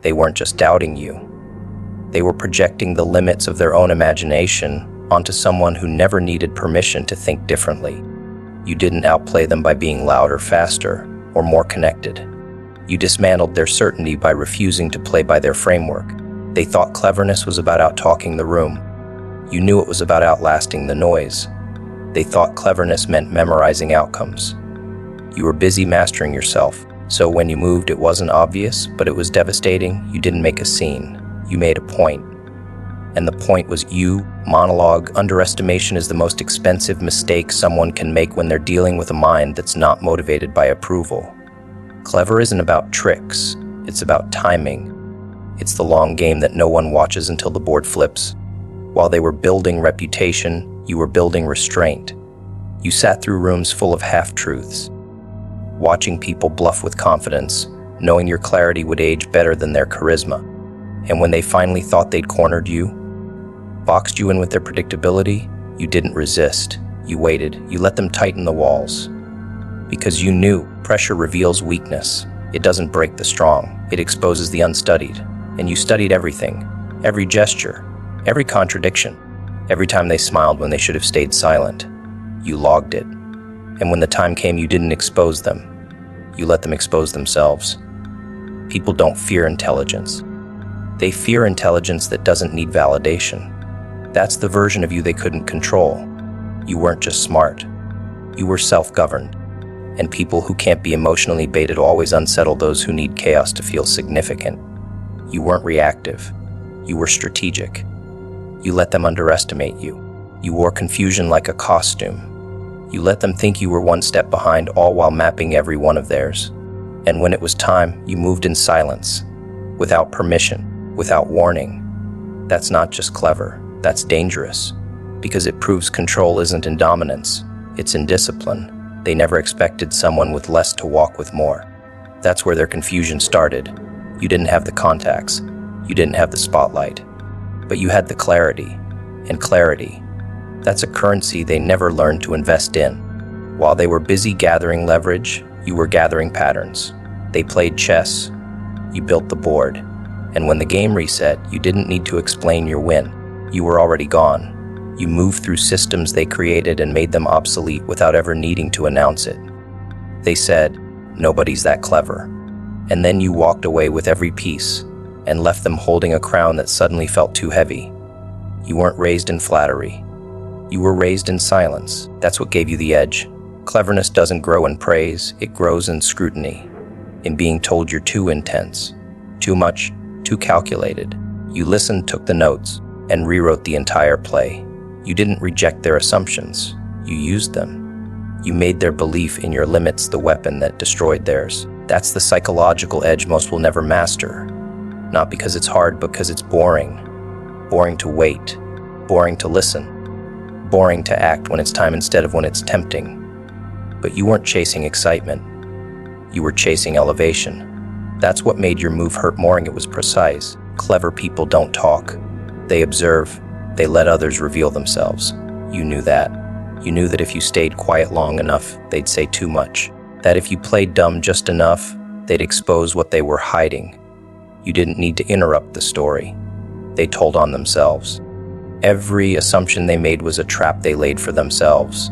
They weren't just doubting you. They were projecting the limits of their own imagination onto someone who never needed permission to think differently. You didn't outplay them by being louder, faster, or more connected. You dismantled their certainty by refusing to play by their framework. They thought cleverness was about out-talking the room. You knew it was about outlasting the noise. They thought cleverness meant memorizing outcomes. You were busy mastering yourself, so when you moved, it wasn't obvious, but it was devastating. You didn't make a scene. You made a point. And the point was you. Monologue. Underestimation is the most expensive mistake someone can make when they're dealing with a mind that's not motivated by approval. Clever isn't about tricks. It's about timing. It's the long game that no one watches until the board flips. While they were building reputation, you were building restraint. You sat through rooms full of half-truths, watching people bluff with confidence, knowing your clarity would age better than their charisma. And when they finally thought they'd cornered you, boxed you in with their predictability, you didn't resist. You waited. You let them tighten the walls. Because you knew pressure reveals weakness. It doesn't break the strong. It exposes the unstudied. And you studied everything. Every gesture. Every contradiction. Every time they smiled when they should have stayed silent. You logged it. And when the time came, you didn't expose them. You let them expose themselves. People don't fear intelligence. They fear intelligence that doesn't need validation. That's the version of you they couldn't control. You weren't just smart. You were self-governed. And people who can't be emotionally baited always unsettle those who need chaos to feel significant. You weren't reactive. You were strategic. You let them underestimate you. You wore confusion like a costume. You let them think you were one step behind, all while mapping every one of theirs. And when it was time, you moved in silence, without permission, without warning. That's not just clever, that's dangerous, because it proves control isn't in dominance, it's in discipline. They never expected someone with less to walk with more. That's where their confusion started. You didn't have the contacts, you didn't have the spotlight, but you had the clarity, and clarity, that's a currency they never learned to invest in. While they were busy gathering leverage, you were gathering patterns. They played chess, you built the board, and when the game reset, you didn't need to explain your win. You were already gone. You moved through systems they created and made them obsolete without ever needing to announce it. They said, "Nobody's that clever." And then you walked away with every piece and left them holding a crown that suddenly felt too heavy. You weren't raised in flattery. You were raised in silence. That's what gave you the edge. Cleverness doesn't grow in praise, it grows in scrutiny, in being told you're too intense, too much, too calculated. You listened, took the notes, and rewrote the entire play. You didn't reject their assumptions, you used them. You made their belief in your limits the weapon that destroyed theirs. That's the psychological edge most will never master. Not because it's hard, but because it's boring. Boring to wait, boring to listen, boring to act when it's time instead of when it's tempting. But you weren't chasing excitement. You were chasing elevation. That's what made your move hurt more, and it was precise. Clever people don't talk. They observe. They let others reveal themselves. You knew that. You knew that if you stayed quiet long enough, they'd say too much. That if you played dumb just enough, they'd expose what they were hiding. You didn't need to interrupt the story. They told on themselves. Every assumption they made was a trap they laid for themselves.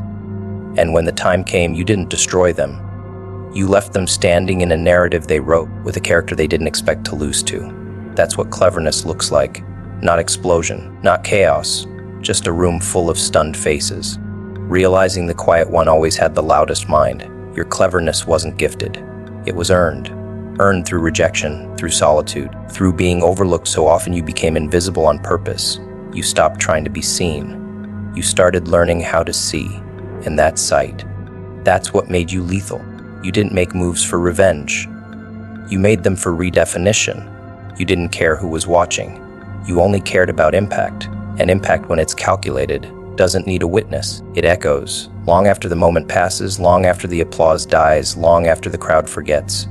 And when the time came, you didn't destroy them. You left them standing in a narrative they wrote with a character they didn't expect to lose to. That's what cleverness looks like. Not explosion, not chaos, just a room full of stunned faces. Realizing the quiet one always had the loudest mind. Your cleverness wasn't gifted. It was earned. Earned through rejection, through solitude, through being overlooked so often you became invisible on purpose. You stopped trying to be seen. You started learning how to see, and that sight. That's what made you lethal. You didn't make moves for revenge. You made them for redefinition. You didn't care who was watching. You only cared about impact, and impact, when it's calculated, doesn't need a witness. It echoes, long after the moment passes, long after the applause dies, long after the crowd forgets.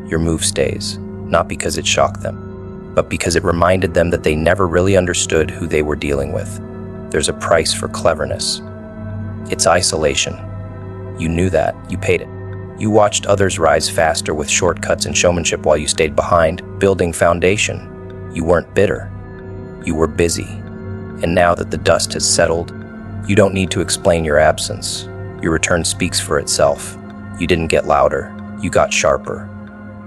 Your move stays, not because it shocked them, but because it reminded them that they never really understood who they were dealing with. There's a price for cleverness. It's isolation. You knew that, you paid it. You watched others rise faster with shortcuts and showmanship while you stayed behind, building foundation. You weren't bitter. You were busy. And now that the dust has settled, you don't need to explain your absence. Your return speaks for itself. You didn't get louder. You got sharper.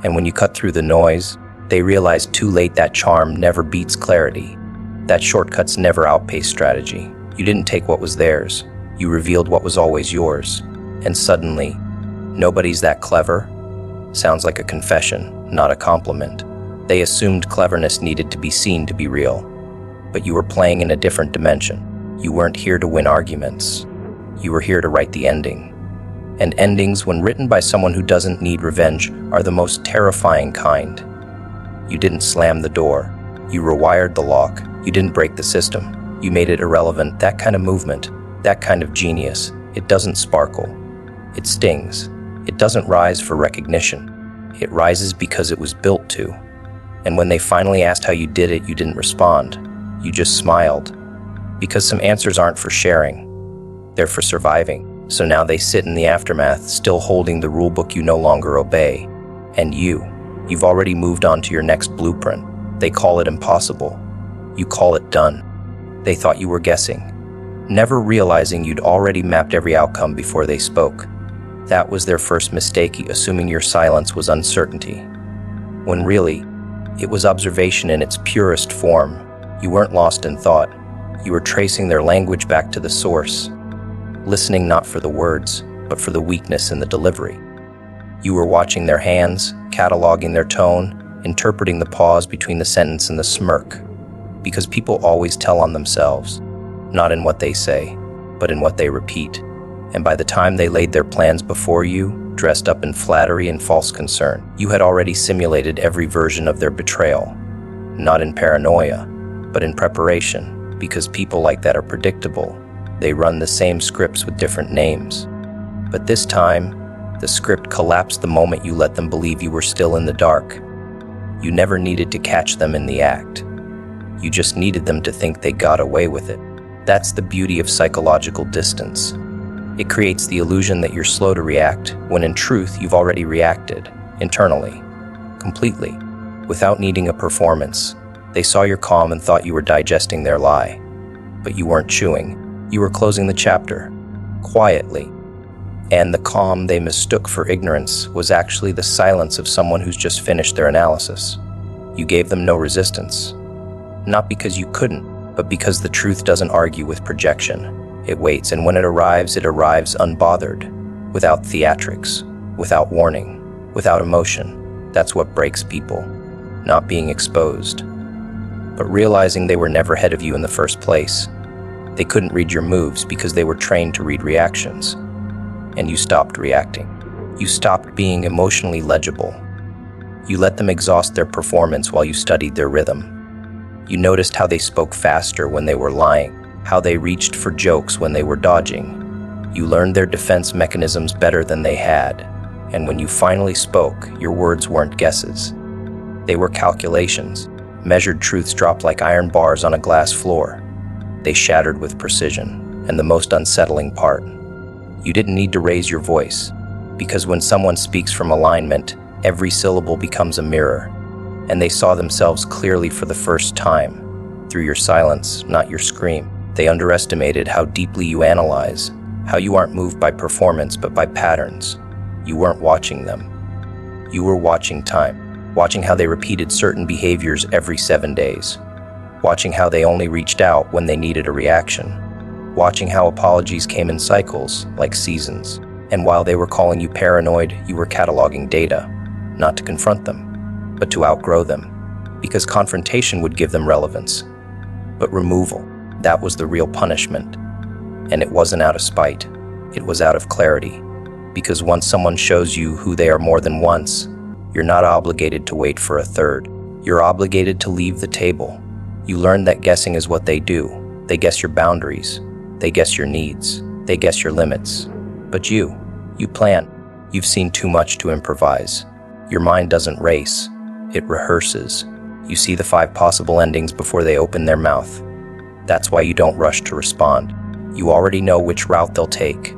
And when you cut through the noise, they realized too late that charm never beats clarity. That shortcuts never outpace strategy. You didn't take what was theirs. You revealed what was always yours. And suddenly, nobody's that clever sounds like a confession, not a compliment. They assumed cleverness needed to be seen to be real. But you were playing in a different dimension. You weren't here to win arguments. You were here to write the ending. And endings, when written by someone who doesn't need revenge, are the most terrifying kind. You didn't slam the door. You rewired the lock. You didn't break the system. You made it irrelevant. That kind of movement, that kind of genius, it doesn't sparkle. It stings. It doesn't rise for recognition. It rises because it was built to. And when they finally asked how you did it, you didn't respond. You just smiled. Because some answers aren't for sharing. They're for surviving. So now they sit in the aftermath, still holding the rulebook you no longer obey. And you've already moved on to your next blueprint. They call it impossible. You call it done. They thought you were guessing, never realizing you'd already mapped every outcome before they spoke. That was their first mistake, assuming your silence was uncertainty. When really, it was observation in its purest form. You weren't lost in thought. You were tracing their language back to the source, listening not for the words, but for the weakness in the delivery. You were watching their hands, cataloging their tone, interpreting the pause between the sentence and the smirk. Because people always tell on themselves, not in what they say, but in what they repeat. And by the time they laid their plans before you, dressed up in flattery and false concern, you had already simulated every version of their betrayal. Not in paranoia, but in preparation, because people like that are predictable. They run the same scripts with different names. But this time, the script collapsed the moment you let them believe you were still in the dark. You never needed to catch them in the act. You just needed them to think they got away with it. That's the beauty of psychological distance. It creates the illusion that you're slow to react, when in truth you've already reacted, internally, completely, without needing a performance. They saw your calm and thought you were digesting their lie. But you weren't chewing. You were closing the chapter, quietly. And the calm they mistook for ignorance was actually the silence of someone who's just finished their analysis. You gave them no resistance. Not because you couldn't, but because the truth doesn't argue with projection. It waits, and when it arrives unbothered, without theatrics, without warning, without emotion. That's what breaks people, not being exposed, but realizing they were never ahead of you in the first place. They couldn't read your moves because they were trained to read reactions. And you stopped reacting. You stopped being emotionally legible. You let them exhaust their performance while you studied their rhythm. You noticed how they spoke faster when they were lying, how they reached for jokes when they were dodging. You learned their defense mechanisms better than they had, and when you finally spoke, your words weren't guesses. They were calculations. Measured truths dropped like iron bars on a glass floor. They shattered with precision, and the most unsettling part, you didn't need to raise your voice, because when someone speaks from alignment, every syllable becomes a mirror, and they saw themselves clearly for the first time, through your silence, not your scream. They underestimated how deeply you analyze, how you aren't moved by performance but by patterns. You weren't watching them. You were watching time, watching how they repeated certain behaviors every 7 days, watching how they only reached out when they needed a reaction, watching how apologies came in cycles, like seasons. And while they were calling you paranoid, you were cataloging data, not to confront them, but to outgrow them, because confrontation would give them relevance. But removal, that was the real punishment. And it wasn't out of spite, it was out of clarity. Because once someone shows you who they are more than once, you're not obligated to wait for a third. You're obligated to leave the table. You learn that guessing is what they do. They guess your boundaries. They guess your needs. They guess your limits. But you plan. You've seen too much to improvise. Your mind doesn't race, it rehearses. You see the 5 possible endings before they open their mouth. That's why you don't rush to respond. You already know which route they'll take.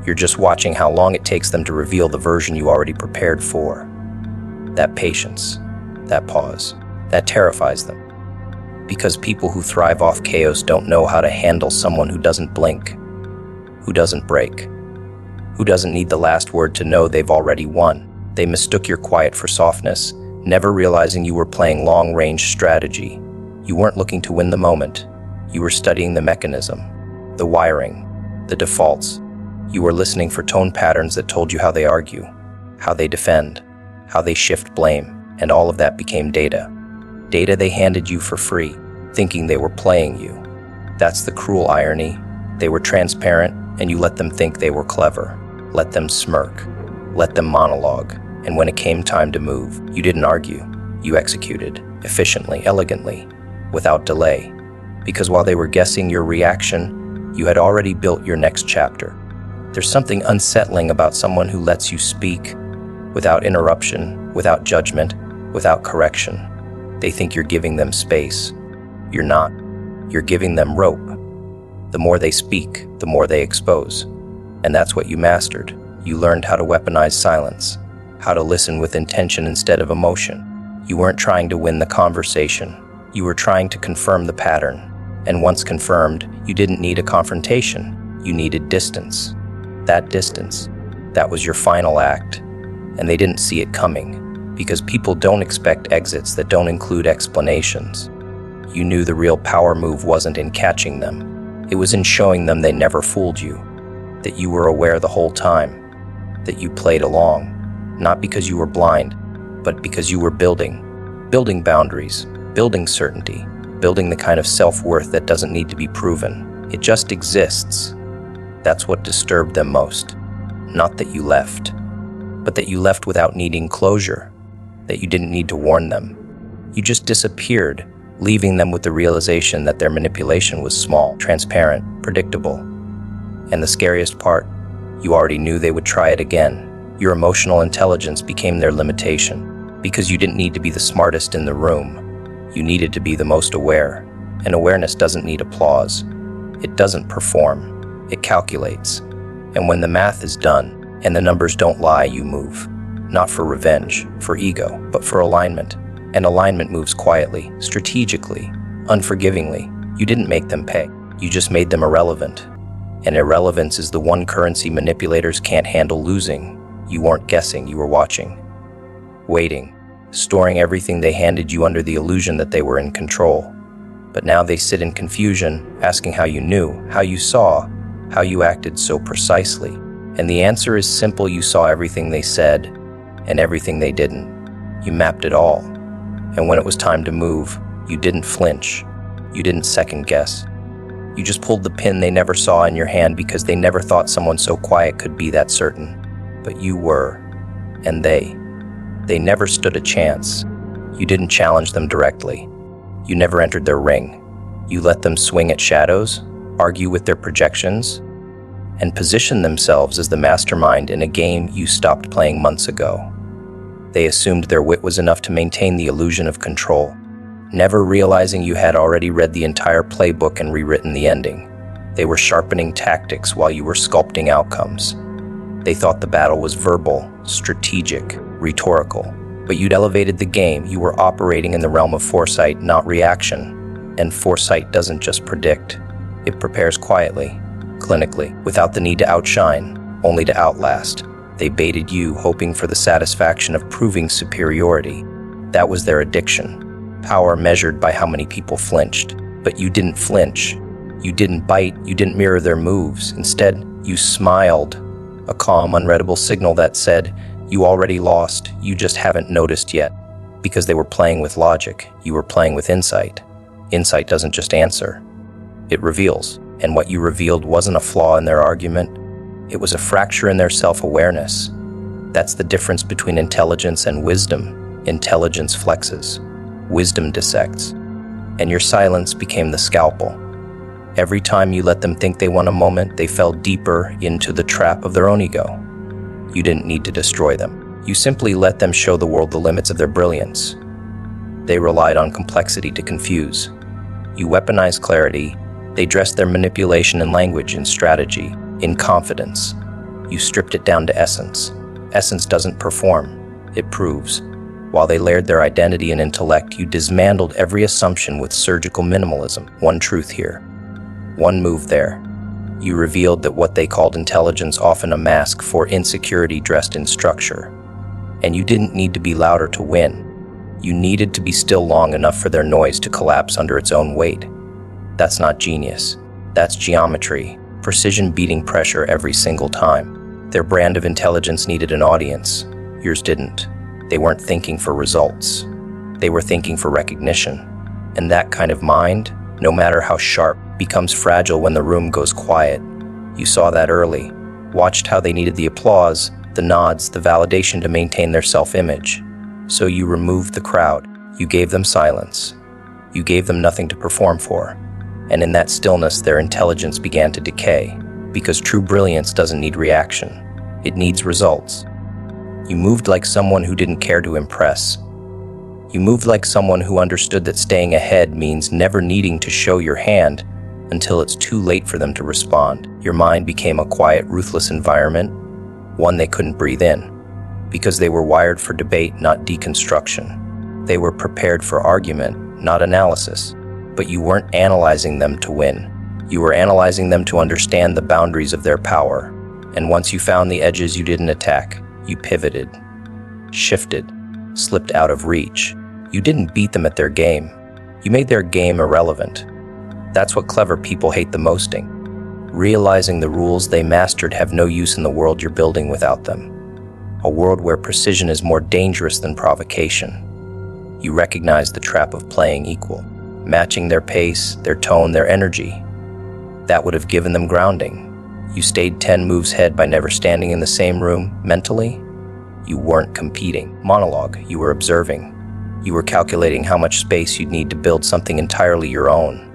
You're just watching how long it takes them to reveal the version you already prepared for. That patience, that pause. That terrifies them. Because people who thrive off chaos don't know how to handle someone who doesn't blink, who doesn't break, who doesn't need the last word to know they've already won. They mistook your quiet for softness, never realizing you were playing long-range strategy. You weren't looking to win the moment. You were studying the mechanism, the wiring, the defaults. You were listening for tone patterns that told you how they argue, how they defend, how they shift blame, and all of that became data. Data they handed you for free, thinking they were playing you. That's the cruel irony. They were transparent, and you let them think they were clever. Let them smirk. Let them monologue. And when it came time to move, you didn't argue. You executed, efficiently, elegantly, without delay. Because while they were guessing your reaction, you had already built your next chapter. There's something unsettling about someone who lets you speak, without interruption, without judgment, without correction. They think you're giving them space. You're not. You're giving them rope. The more they speak, the more they expose. And that's what you mastered. You learned how to weaponize silence, how to listen with intention instead of emotion. You weren't trying to win the conversation. You were trying to confirm the pattern. And once confirmed, you didn't need a confrontation. You needed distance. That distance, that was your final act. And they didn't see it coming. Because people don't expect exits that don't include explanations. You knew the real power move wasn't in catching them. It was in showing them they never fooled you. That you were aware the whole time. That you played along. Not because you were blind, but because you were building. Building boundaries. Building certainty. Building the kind of self-worth that doesn't need to be proven. It just exists. That's what disturbed them most. Not that you left, but that you left without needing closure. That you didn't need to warn them. You just disappeared, leaving them with the realization that their manipulation was small, transparent, predictable. And the scariest part, you already knew they would try it again. Your emotional intelligence became their limitation, because you didn't need to be the smartest in the room. You needed to be the most aware, and awareness doesn't need applause. It doesn't perform. It calculates. And when the math is done, and the numbers don't lie, you move. Not for revenge, for ego, but for alignment. And alignment moves quietly, strategically, unforgivingly. You didn't make them pay. You just made them irrelevant. And irrelevance is the one currency manipulators can't handle losing. You weren't guessing, you were watching. Waiting. Storing everything they handed you under the illusion that they were in control. But now they sit in confusion, asking how you knew, how you saw, how you acted so precisely. And the answer is simple: you saw everything they said, and everything they didn't. You mapped it all. And when it was time to move, you didn't flinch. You didn't second guess. You just pulled the pin they never saw in your hand because they never thought someone so quiet could be that certain. But you were. And they never stood a chance. You didn't challenge them directly. You never entered their ring. You let them swing at shadows, argue with their projections, and position themselves as the mastermind in a game you stopped playing months ago. They assumed their wit was enough to maintain the illusion of control, never realizing you had already read the entire playbook and rewritten the ending. They were sharpening tactics while you were sculpting outcomes. They thought the battle was verbal, strategic, rhetorical, but you'd elevated the game. You were operating in the realm of foresight, not reaction. And foresight doesn't just predict. It prepares quietly, clinically, without the need to outshine, only to outlast. They baited you, hoping for the satisfaction of proving superiority. That was their addiction. Power measured by how many people flinched. But you didn't flinch. You didn't bite. You didn't mirror their moves. Instead, you smiled. A calm, unreadable signal that said, you already lost, you just haven't noticed yet. Because they were playing with logic, you were playing with insight. Insight doesn't just answer. It reveals. And what you revealed wasn't a flaw in their argument. It was a fracture in their self-awareness. That's the difference between intelligence and wisdom. Intelligence flexes. Wisdom dissects. And your silence became the scalpel. Every time you let them think they won a moment, they fell deeper into the trap of their own ego. You didn't need to destroy them. You simply let them show the world the limits of their brilliance. They relied on complexity to confuse. You weaponized clarity. They dressed their manipulation in language, in strategy, in confidence. You stripped it down to essence. Essence doesn't perform. It proves. While they layered their identity and intellect, you dismantled every assumption with surgical minimalism. One truth here, one move there. You revealed that what they called intelligence often a mask for insecurity dressed in structure. And you didn't need to be louder to win. You needed to be still long enough for their noise to collapse under its own weight. That's not genius. That's geometry. Precision beating pressure every single time. Their brand of intelligence needed an audience. Yours didn't. They weren't thinking for results. They were thinking for recognition. And that kind of mind, no matter how sharp, becomes fragile when the room goes quiet. You saw that early. Watched how they needed the applause, the nods, the validation to maintain their self-image. So you removed the crowd. You gave them silence. You gave them nothing to perform for. And in that stillness, their intelligence began to decay. Because true brilliance doesn't need reaction. It needs results. You moved like someone who didn't care to impress. You moved like someone who understood that staying ahead means never needing to show your hand until it's too late for them to respond. Your mind became a quiet, ruthless environment, one they couldn't breathe in, because they were wired for debate, not deconstruction. They were prepared for argument, not analysis. But you weren't analyzing them to win. You were analyzing them to understand the boundaries of their power. And once you found the edges, you didn't attack. You pivoted, shifted, slipped out of reach. You didn't beat them at their game. You made their game irrelevant. That's what clever people hate the mosting. Realizing the rules they mastered have no use in the world you're building without them. A world where precision is more dangerous than provocation. You recognize the trap of playing equal, matching their pace, their tone, their energy. That would have given them grounding. You stayed 10 moves ahead by never standing in the same room mentally. You weren't competing. Monologue, you were observing. You were calculating how much space you'd need to build something entirely your own.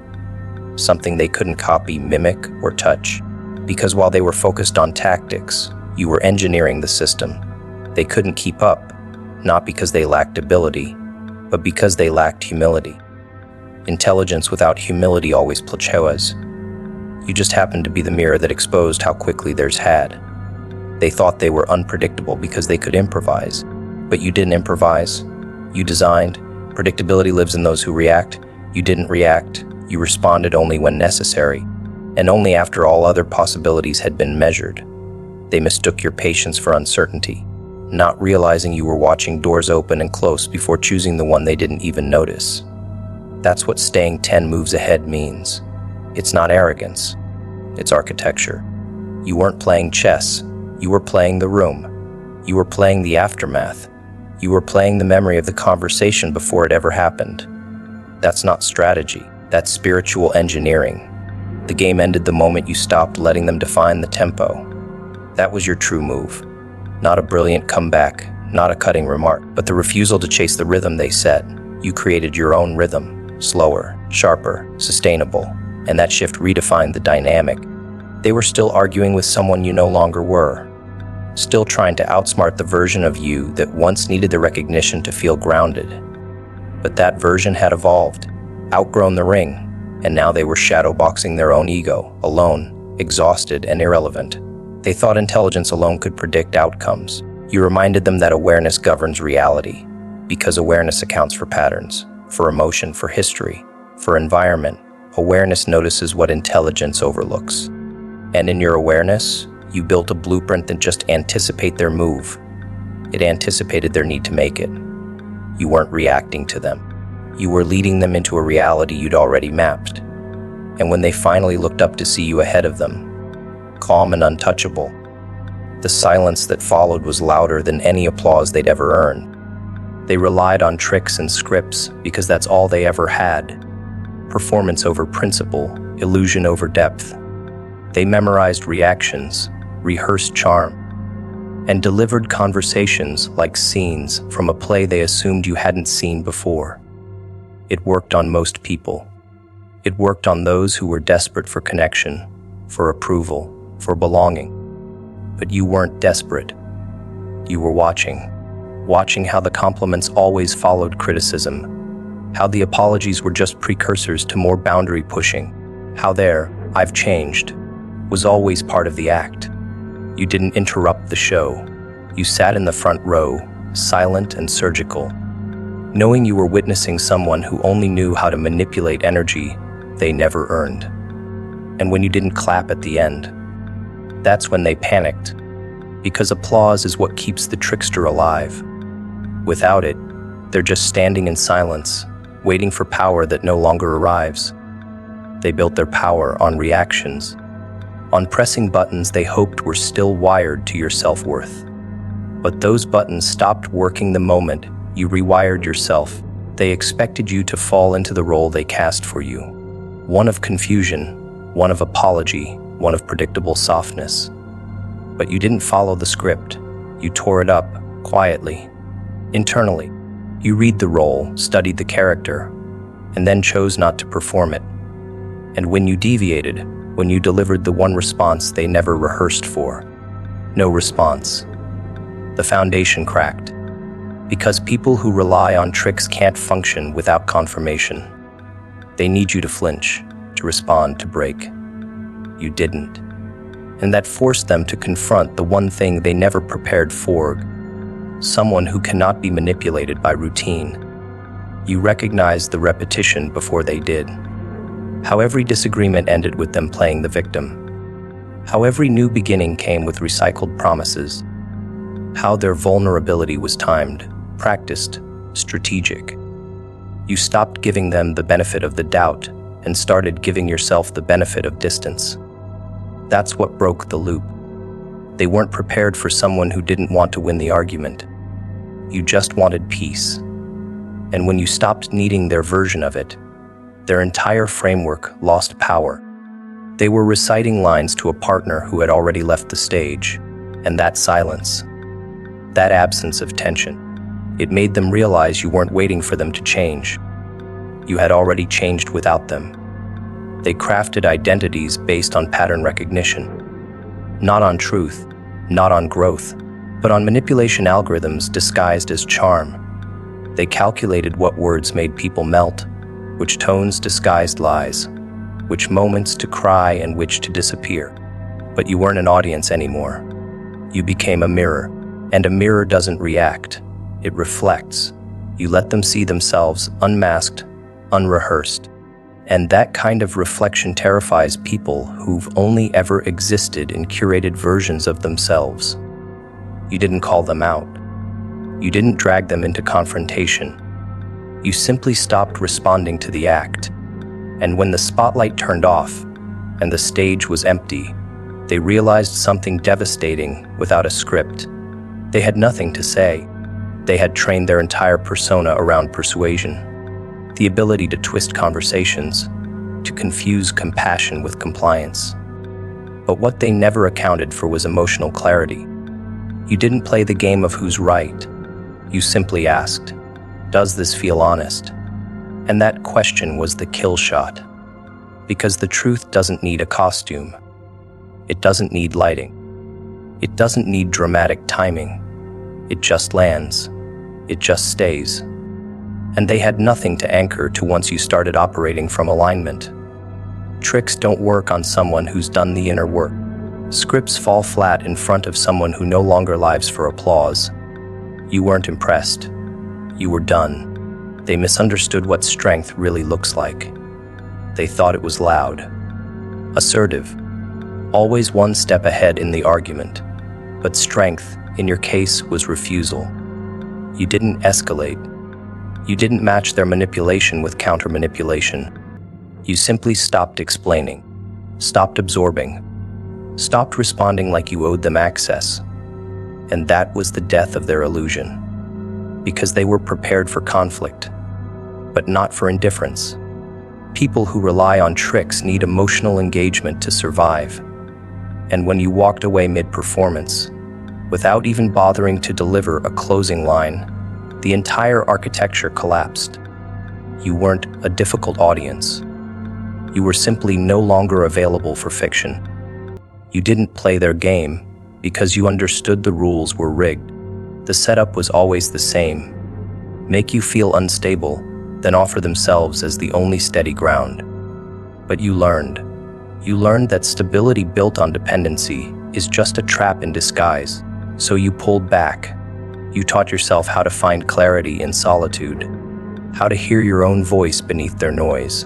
Something they couldn't copy, mimic, or touch. Because while they were focused on tactics, you were engineering the system. They couldn't keep up, not because they lacked ability, but because they lacked humility. Intelligence without humility always plateaus. You just happened to be the mirror that exposed how quickly theirs had. They thought they were unpredictable because they could improvise. But you didn't improvise. You designed. Predictability lives in those who react. You didn't react. You responded only when necessary, and only after all other possibilities had been measured. They mistook your patience for uncertainty, not realizing you were watching doors open and close before choosing the one they didn't even notice. That's what staying 10 moves ahead means. It's not arrogance. It's architecture. You weren't playing chess. You were playing the room. You were playing the aftermath. You were playing the memory of the conversation before it ever happened. That's not strategy. That's spiritual engineering. The game ended the moment you stopped letting them define the tempo. That was your true move. Not a brilliant comeback, not a cutting remark, but the refusal to chase the rhythm they set. You created your own rhythm, slower, sharper, sustainable, and that shift redefined the dynamic. They were still arguing with someone you no longer were, still trying to outsmart the version of you that once needed the recognition to feel grounded. But that version had evolved, outgrown the ring, and now they were shadowboxing their own ego, alone, exhausted, and irrelevant. They thought intelligence alone could predict outcomes. You reminded them that awareness governs reality, because awareness accounts for patterns, for emotion, for history, for environment. Awareness notices what intelligence overlooks. And in your awareness, you built a blueprint that just anticipated their move. It anticipated their need to make it. You weren't reacting to them. You were leading them into a reality you'd already mapped. And when they finally looked up to see you ahead of them, calm and untouchable, the silence that followed was louder than any applause they'd ever earned. They relied on tricks and scripts because that's all they ever had. Performance over principle, illusion over depth. They memorized reactions, rehearsed charm, and delivered conversations like scenes from a play they assumed you hadn't seen before. It worked on most people. It worked on those who were desperate for connection, for approval, for belonging. But you weren't desperate. You were watching how the compliments always followed criticism, how the apologies were just precursors to more boundary pushing, how their "I've changed" was always part of the act. You didn't interrupt the show. You sat in the front row, silent and surgical, knowing you were witnessing someone who only knew how to manipulate energy they never earned. And when you didn't clap at the end, that's when they panicked, because applause is what keeps the trickster alive. Without it, they're just standing in silence, waiting for power that no longer arrives. They built their power on reactions, on pressing buttons they hoped were still wired to your self-worth. But those buttons stopped working the moment you rewired yourself. They expected you to fall into the role they cast for you. One of confusion, one of apology, one of predictable softness. But you didn't follow the script. You tore it up, quietly, internally. You read the role, studied the character, and then chose not to perform it. And when you deviated, when you delivered the one response they never rehearsed for, no response, the foundation cracked. Because people who rely on tricks can't function without confirmation. They need you to flinch, to respond, to break. You didn't. And that forced them to confront the one thing they never prepared for, someone who cannot be manipulated by routine. You recognized the repetition before they did. How every disagreement ended with them playing the victim. How every new beginning came with recycled promises. How their vulnerability was timed, practiced, strategic. You stopped giving them the benefit of the doubt and started giving yourself the benefit of distance. That's what broke the loop. They weren't prepared for someone who didn't want to win the argument. You just wanted peace. And when you stopped needing their version of it, their entire framework lost power. They were reciting lines to a partner who had already left the stage, and that silence, that absence of tension, it made them realize you weren't waiting for them to change. You had already changed without them. They crafted identities based on pattern recognition, not on truth, not on growth, but on manipulation algorithms disguised as charm. They calculated what words made people melt, which tones disguised lies, which moments to cry and which to disappear. But you weren't an audience anymore. You became a mirror, and a mirror doesn't react, it reflects. You let them see themselves unmasked, unrehearsed. And that kind of reflection terrifies people who've only ever existed in curated versions of themselves. You didn't call them out. You didn't drag them into confrontation. You simply stopped responding to the act. And when the spotlight turned off and the stage was empty, they realized something devastating without a script. They had nothing to say. They had trained their entire persona around persuasion, the ability to twist conversations, to confuse compassion with compliance. But what they never accounted for was emotional clarity. You didn't play the game of who's right. You simply asked, "Does this feel honest?" And that question was the kill shot. Because the truth doesn't need a costume. It doesn't need lighting. It doesn't need dramatic timing. It just lands. It just stays. And they had nothing to anchor to once you started operating from alignment. Tricks don't work on someone who's done the inner work. Scripts fall flat in front of someone who no longer lives for applause. You weren't impressed. You were done. They misunderstood what strength really looks like. They thought it was loud, assertive, always one step ahead in the argument. But strength, in your case, was refusal. You didn't escalate. You didn't match their manipulation with counter-manipulation. You simply stopped explaining, stopped absorbing, stopped responding like you owed them access. And that was the death of their illusion. Because they were prepared for conflict, but not for indifference. People who rely on tricks need emotional engagement to survive. And when you walked away mid-performance, without even bothering to deliver a closing line, the entire architecture collapsed. You weren't a difficult audience. You were simply no longer available for fiction. You didn't play their game because you understood the rules were rigged. The setup was always the same. Make you feel unstable, then offer themselves as the only steady ground. But you learned. You learned that stability built on dependency is just a trap in disguise. So you pulled back. You taught yourself how to find clarity in solitude. how to hear your own voice beneath their noise.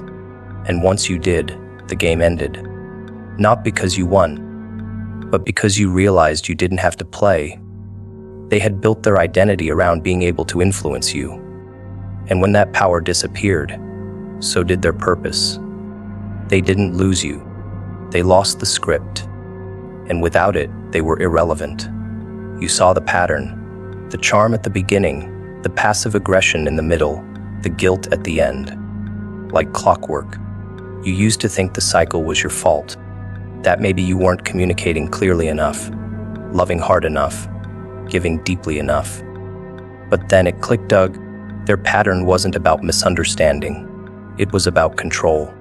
And once you did, the game ended. Not because you won, but because you realized you didn't have to play. They had built their identity around being able to influence you. And when that power disappeared, so did their purpose. They didn't lose you. They lost the script. And without it, they were irrelevant. You saw the pattern, the charm at the beginning, the passive aggression in the middle, the guilt at the end. Like clockwork, you used to think the cycle was your fault, that maybe you weren't communicating clearly enough, loving hard enough, giving deeply enough. But then it clicked, Doug. Their pattern wasn't about misunderstanding. It was about control.